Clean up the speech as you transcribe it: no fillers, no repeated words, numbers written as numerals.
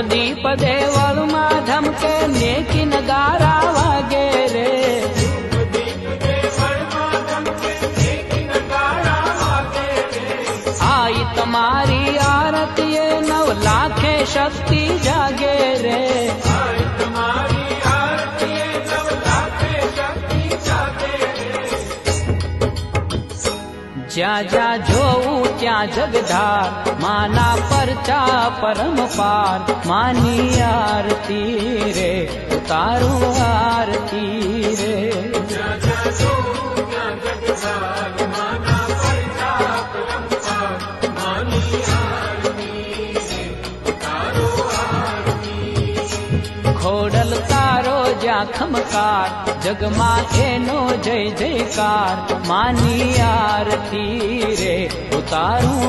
દીપ દેવળમાં ધમકે નેકી નગારા વાગે રે. આઈ તમારી આરતીએ 9 લાખે શક્તિ જાગે રે. જ્યાં જ્યાં જોઉં ત્યાં જગધાર, માના પરચા પરમ પાર. માની આરતી રે, ઉતારું આરતી રે. ખોડલ તારો જ્યાં ખમકાર, જગમાં એનો જય જયકાર. માની આરતી રે, ઉતારું